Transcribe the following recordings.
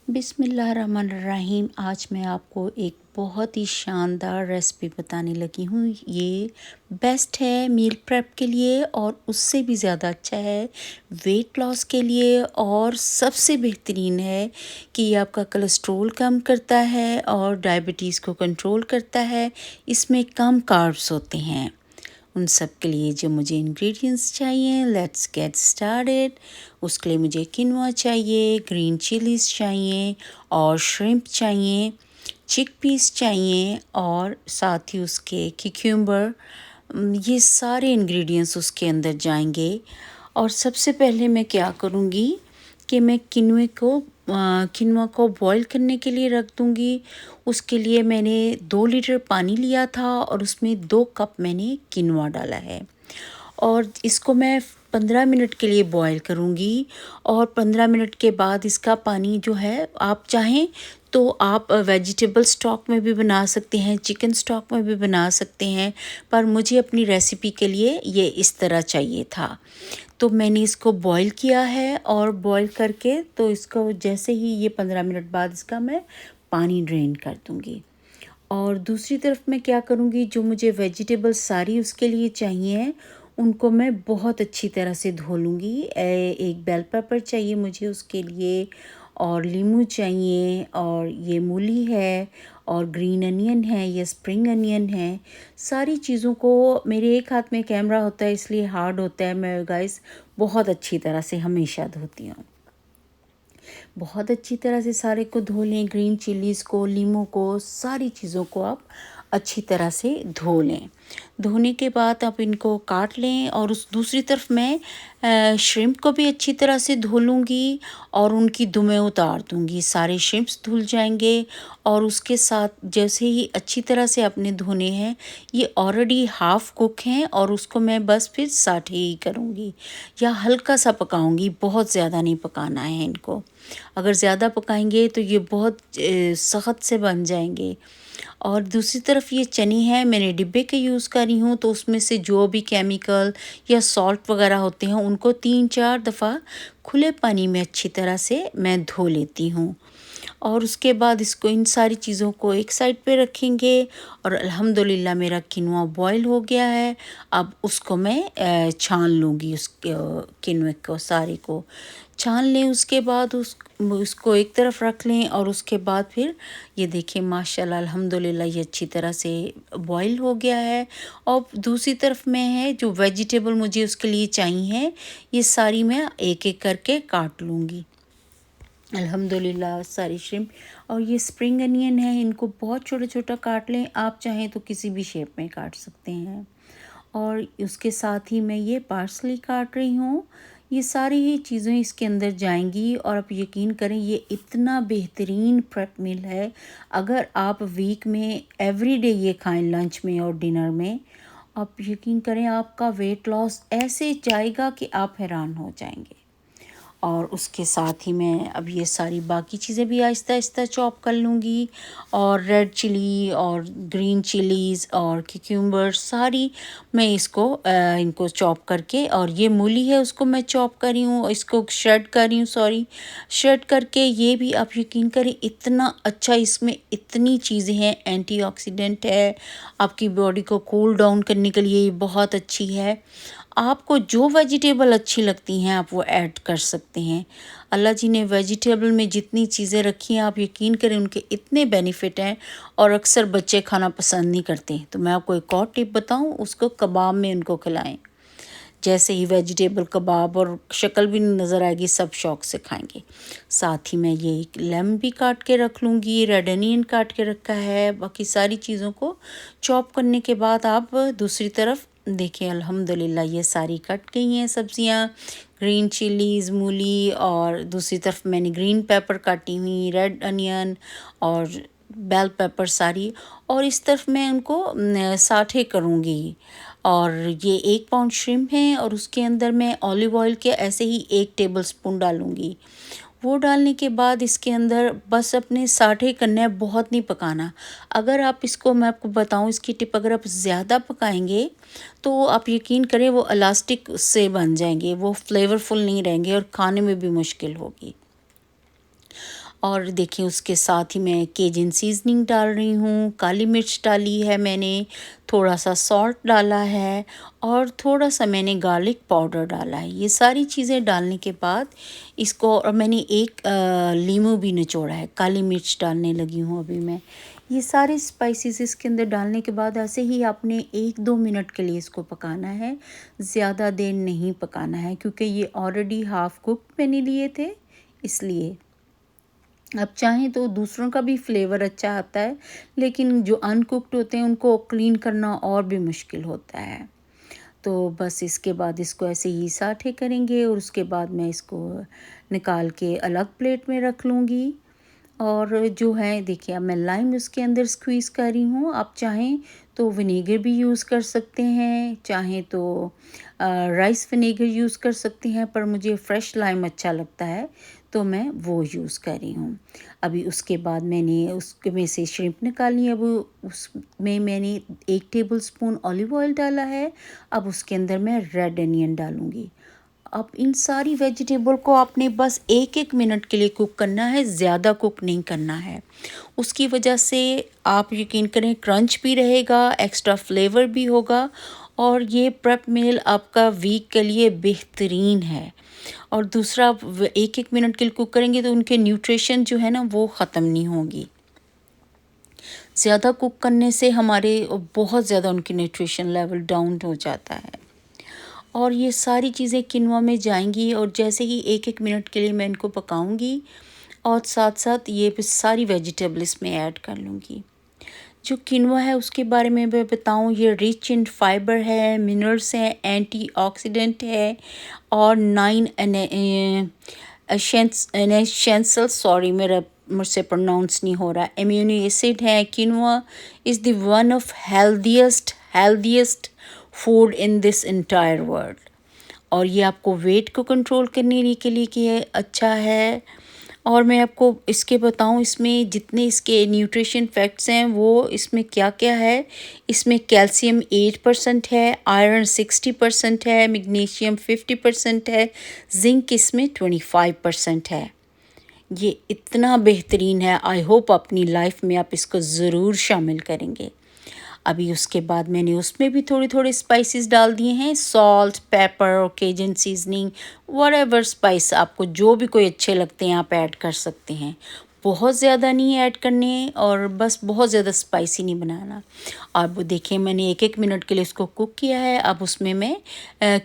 बिस्मिल्लाहिर्रहमानिर्रहीम। आज मैं आपको एक बहुत ही शानदार रेसिपी बताने लगी हूँ। ये बेस्ट है मील प्रेप के लिए और उससे भी ज़्यादा अच्छा है वेट लॉस के लिए, और सबसे बेहतरीन है कि ये आपका कोलेस्ट्रॉल कम करता है और डायबिटीज़ को कंट्रोल करता है। इसमें कम कार्ब्स होते हैं। उन सब के लिए जो मुझे इंग्रेडिएंट्स चाहिए, लेट्स गेट स्टार्टेड। उसके लिए मुझे किनवा चाहिए, ग्रीन चिलीज़ चाहिए और श्रिम्प चाहिए, चिकपीस चाहिए और साथ ही उसके क्यूकम्बर। ये सारे इंग्रेडिएंट्स उसके अंदर जाएंगे। और सबसे पहले मैं क्या करूँगी कि मैं किनवा को बॉईल करने के लिए रख दूँगी। उसके लिए मैंने 2 लीटर पानी लिया था और उसमें 2 कप मैंने किनवा डाला है और इसको मैं 15 मिनट के लिए बॉईल करूँगी। और 15 मिनट के बाद इसका पानी जो है, आप चाहें तो आप वेजिटेबल स्टॉक में भी बना सकते हैं, चिकन स्टॉक में भी बना सकते हैं, पर मुझे अपनी रेसिपी के लिए ये इस तरह चाहिए था। तो मैंने इसको बॉईल किया है और बॉईल करके तो इसको जैसे ही ये 15 मिनट बाद इसका मैं पानी ड्रेन कर दूँगी। और दूसरी तरफ मैं क्या करूँगी, जो मुझे वेजिटेबल्स सारी उसके लिए चाहिए उनको मैं बहुत अच्छी तरह से धो लूँगी। एक बेल पेपर चाहिए मुझे उसके लिए, और लीमू चाहिए, और ये मूली है, और ग्रीन अनियन है, ये स्प्रिंग अनियन है। सारी चीज़ों को, मेरे एक हाथ में कैमरा होता है इसलिए हार्ड होता है, मैं गाइस बहुत अच्छी तरह से हमेशा धोती हूँ। बहुत अच्छी तरह से सारे को धो लें, ग्रीन चिलीज़ को, लीमू को, सारी चीज़ों को आप अच्छी तरह से धो लें। धोने के बाद आप इनको काट लें और उस दूसरी तरफ मैं श्रिम्प को भी अच्छी तरह से धो लूँगी और उनकी दुमें उतार दूँगी। सारे श्रिम्प्स धुल जाएंगे और उसके साथ जैसे ही अच्छी तरह से अपने धोने हैं, ये ऑलरेडी हाफ़ कुक हैं और उसको मैं बस फिर साटे ही करूँगी या हल्का सा पकाऊँगी, बहुत ज़्यादा नहीं पकाना है इनको। अगर ज़्यादा पकाएंगे तो ये बहुत सख्त से बन जाएंगे। और दूसरी तरफ ये चने हैं, मैंने डिब्बे के यूज़ कर रही हूँ, तो उसमें से जो भी केमिकल या सॉल्ट वगैरह होते हैं उनको 3-4 दफ़ा खुले पानी में अच्छी तरह से मैं धो लेती हूँ। और उसके बाद इसको, इन सारी चीज़ों को एक साइड पे रखेंगे। और अल्हम्दुलिल्लाह मेरा किनवा बॉईल हो गया है। अब उसको मैं छान लूँगी, किनवे को सारे को छान लें। उसके बाद उसको एक तरफ रख लें और उसके बाद फिर ये देखिए माशाल्लाह अल्हम्दुलिल्लाह ये अच्छी तरह से बॉईल हो गया है। और दूसरी तरफ में है जो वेजिटेबल मुझे उसके लिए चाहिए, ये सारी मैं एक-एक करके काट लूँगी। अल्हम्दुलिल्लाह सारी श्रिम्प, और ये स्प्रिंग अनियन है, इनको बहुत छोटा-छोटा काट लें। आप चाहें तो किसी भी शेप में काट सकते हैं। और उसके साथ ही मैं ये पार्सली काट रही हूँ। ये सारी ही चीज़ें इसके अंदर जाएंगी और आप यकीन करें ये इतना बेहतरीन प्रेप मील है। अगर आप वीक में एवरीडे ये खाएं, लंच में और डिनर में, आप यकीन करें आपका वेट लॉस ऐसे जाएगा कि आप हैरान हो जाएंगे। और उसके साथ ही मैं अब ये सारी बाकी चीज़ें भी आहिस्ता-आहिस्ता चॉप कर लूँगी। और रेड चिली और ग्रीन चिलीज़ और क्यूकम्बर सारी मैं इनको चॉप करके, और ये मूली है उसको मैं चॉप कर रही हूँ, इसको श्रेड कर रही हूँ, श्रेड करके। ये भी आप यकीन करें इतना अच्छा, इसमें इतनी चीज़ें हैं, एंटीऑक्सीडेंट है, आपकी बॉडी को कूल डाउन करने के लिए ये बहुत अच्छी है। आपको जो वेजिटेबल अच्छी लगती हैं आप वो ऐड कर सकते हैं। अल्लाह जी ने वेजिटेबल में जितनी चीज़ें रखी हैं, आप यकीन करें उनके इतने बेनिफिट हैं, और अक्सर बच्चे खाना पसंद नहीं करते। तो मैं आपको एक और टिप बताऊं, उसको कबाब में उनको खिलाएं। जैसे ही वेजिटेबल कबाब, और शक्ल भी नहीं नज़र आएगी, सब शौक से खाएंगे। साथ ही मैं ये एक लेमन भी काट के रख लूँगी, रेड अनियन काट के रखा है। बाकी सारी चीज़ों को चॉप करने के बाद आप दूसरी तरफ देखिए अल्हम्दुलिल्लाह ये सारी कट गई हैं सब्जियां, ग्रीन चिलीज़, मूली, और दूसरी तरफ मैंने ग्रीन पेपर काटी हुई, रेड अनियन और बेल पेपर सारी। और इस तरफ मैं उनको साठे करूँगी। और ये 1 पाउंड श्रिम्प हैं और उसके अंदर मैं ऑलिव ऑयल के ऐसे ही 1 टेबलस्पून डालूँगी। वो डालने के बाद इसके अंदर बस अपने साठे करना है, बहुत नहीं पकाना। अगर आप इसको, मैं आपको बताऊं इसकी टिप, अगर आप ज़्यादा पकाएंगे तो आप यकीन करें वो इलास्टिक से बन जाएंगे, वो फ्लेवरफुल नहीं रहेंगे और खाने में भी मुश्किल होगी। और देखिए उसके साथ ही मैं केजन सीज़निंग डाल रही हूँ, काली मिर्च डाली है मैंने, थोड़ा-सा सॉल्ट डाला है और थोड़ा-सा मैंने गार्लिक पाउडर डाला है। ये सारी चीज़ें डालने के बाद इसको, और मैंने एक लीमू भी निचोड़ा है, काली मिर्च डालने लगी हूँ अभी मैं। ये सारे स्पाइसेस इसके अंदर डालने के बाद ऐसे ही आपने 1-2 मिनट के लिए इसको पकाना है, ज़्यादा देर नहीं पकाना है क्योंकि ये ऑलरेडी हाफ़ कुक मैंने लिए थे, इसलिए। आप चाहें तो दूसरों का भी फ्लेवर अच्छा आता है, लेकिन जो अनकुक्ड होते हैं उनको क्लीन करना और भी मुश्किल होता है। तो बस इसके बाद इसको ऐसे ही साटे करेंगे और उसके बाद मैं इसको निकाल के अलग प्लेट में रख लूँगी। और जो है देखिए अब मैं लाइम उसके अंदर स्क्वीज़ कर रही हूँ। आप चाहें तो विनेगर भी यूज़ कर सकते हैं, चाहें तो राइस विनेगर यूज़ कर सकते हैं, पर मुझे फ्रेश लाइम अच्छा लगता है तो मैं वो यूज़ कर रही हूँ। अभी उसके बाद मैंने उसके में से श्रिम्प निकाली। अब उसमें मैंने 1 टेबलस्पून ऑलिव ऑयल डाला है। अब उसके अंदर मैं रेड अनियन डालूँगी। अब इन सारी वेजिटेबल को आपने बस 1-1 मिनट के लिए कुक करना है, ज़्यादा कुक नहीं करना है। उसकी वजह से आप यकीन करें क्रंच भी रहेगा, एक्स्ट्रा फ्लेवर भी होगा और ये प्रेप मील आपका वीक के लिए बेहतरीन है। और दूसरा, 1-1 मिनट के लिए कुक करेंगे तो उनके न्यूट्रिशन जो है ना वो ख़त्म नहीं होंगी। ज़्यादा कुक करने से हमारे बहुत ज़्यादा उनकी न्यूट्रिशन लेवल डाउन हो जाता है। और ये सारी चीज़ें किनवा में जाएंगी और जैसे ही 1-1 मिनट के लिए मैं इनको पकाऊंगी और साथ-साथ ये सारी वेजिटेबल इसमें ऐड कर लूँगी। जो किनवा है उसके बारे में मैं बताऊँ, ये रिच इन फाइबर है, मिनरल्स हैं, एंटीऑक्सीडेंट है और 9 एसेंशियल, सॉरी मेरा मुझसे प्रोनाउंस नहीं हो रहा, अमीनो एसिड है। Quinoa is the one of healthiest food in this entire world. और ये आपको वेट को कंट्रोल करने के लिए कि अच्छा है। और मैं आपको इसके बताऊं इसमें जितने इसके न्यूट्रिशन फैक्ट्स हैं वो इसमें क्या क्या है। इसमें कैल्शियम 8% है, आयरन 60% है, मैग्नीशियम 50% है, जिंक इसमें 25% है। ये इतना बेहतरीन है, आई होप अपनी लाइफ में आप इसको ज़रूर शामिल करेंगे। अभी उसके बाद मैंने उसमें भी थोड़े थोड़े स्पाइसेस डाल दिए हैं, सॉल्ट, पेपर और केजन सीजनिंग, व्हाटएवर स्पाइस आपको जो भी कोई अच्छे लगते हैं आप ऐड कर सकते हैं। बहुत ज़्यादा नहीं ऐड करने और बस बहुत ज़्यादा स्पाइसी नहीं बनाना। अब देखिए मैंने 1-1 मिनट के लिए इसको कुक किया है। अब उसमें मैं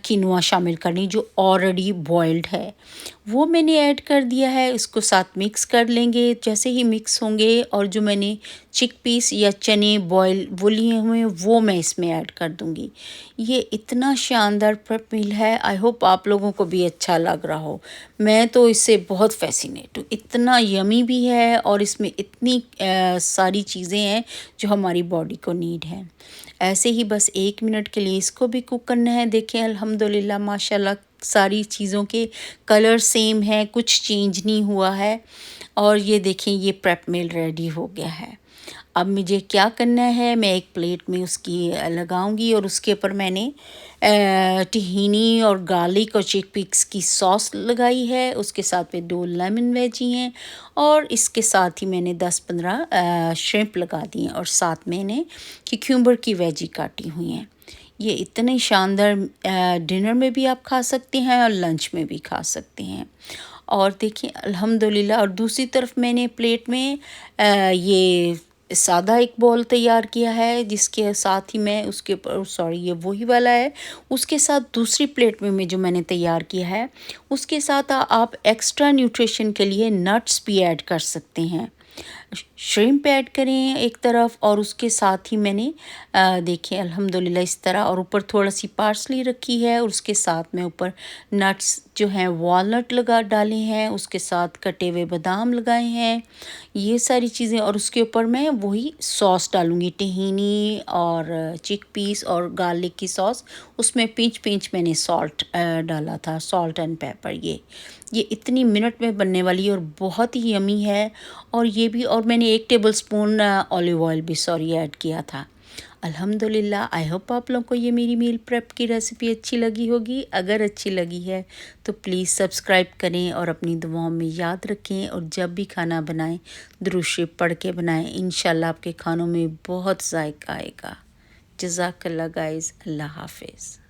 किनवा शामिल करनी जो ऑलरेडी बॉइल्ड है वो मैंने ऐड कर दिया है। इसको साथ मिक्स कर लेंगे। जैसे ही मिक्स होंगे और जो मैंने चिकपीस या चने बॉयल वो लिए हुए हैं वो मैं इसमें ऐड कर दूंगी। ये इतना शानदार प्रेप मील है, आई होप आप लोगों को भी अच्छा लग रहा हो। मैं तो इससे बहुत फैसिनेट हूँ, इतना यमी भी है और इसमें इतनी सारी चीज़ें हैं जो हमारी बॉडी को नीड है। ऐसे ही बस 1 मिनट के लिए इसको भी कुक करना है। देखें अल्हम्दुलिल्लाह माशाल्लाह सारी चीज़ों के कलर सेम है, कुछ चेंज नहीं हुआ है। और ये देखें ये प्रेप मील रेडी हो गया है। अब मुझे क्या करना है, मैं एक प्लेट में उसकी लगाऊंगी और उसके ऊपर मैंने टहीनी और गार्लिक और चिकपीस की सॉस लगाई है। उसके साथ में 2 लेमन वेजी हैं और इसके साथ ही मैंने 10-15 श्रिम्प लगा दिए हैं और साथ मैंने क्यूकम्बर की वेजी काटी हुई हैं। ये इतने शानदार डिनर में भी आप खा सकते हैं और लंच में भी खा सकते हैं। और देखिए अल्हम्दुलिल्लाह। और दूसरी तरफ मैंने प्लेट में ये सादा एक बॉल तैयार किया है जिसके साथ ही मैं उसके ऊपर, सॉरी ये वही वाला है, उसके साथ दूसरी प्लेट में जो मैंने तैयार किया है उसके साथ आप एक्स्ट्रा न्यूट्रिशन के लिए नट्स भी ऐड कर सकते हैं। श्रिम्प ऐड करें एक तरफ और उसके साथ ही मैंने देखिए अल्हम्दुलिल्लाह इस तरह, और ऊपर थोड़ा सी पार्सली रखी है और उसके साथ में ऊपर नट्स जो हैं वॉलनट लगा डाले हैं, उसके साथ कटे हुए बादाम लगाए हैं, ये सारी चीज़ें। और उसके ऊपर मैं वही सॉस डालूँगी, टहीनी और चिकपीस और गार्लिक की सॉस। उसमें पिंच पिंच मैंने सॉल्ट डाला था, सॉल्ट एंड पेपर। ये इतनी मिनट में बनने वाली है और बहुत ही यमी है। और ये भी, और मैंने 1 टेबलस्पून ऑलिव ऑयल भी ऐड किया था। अल्हम्दुलिल्लाह आई होप आप लोगों को ये मेरी मील प्रेप की रेसिपी अच्छी लगी होगी। अगर अच्छी लगी है तो प्लीज़ सब्सक्राइब करें और अपनी दुआओं में याद रखें, और जब भी खाना बनाएं दुरूद शरीफ पढ़ के बनाएं। इंशाल्लाह आपके खानों में बहुत जायका आएगा। जज़ाकल्लाह गाइज़, अल्लाह हाफ़िज़।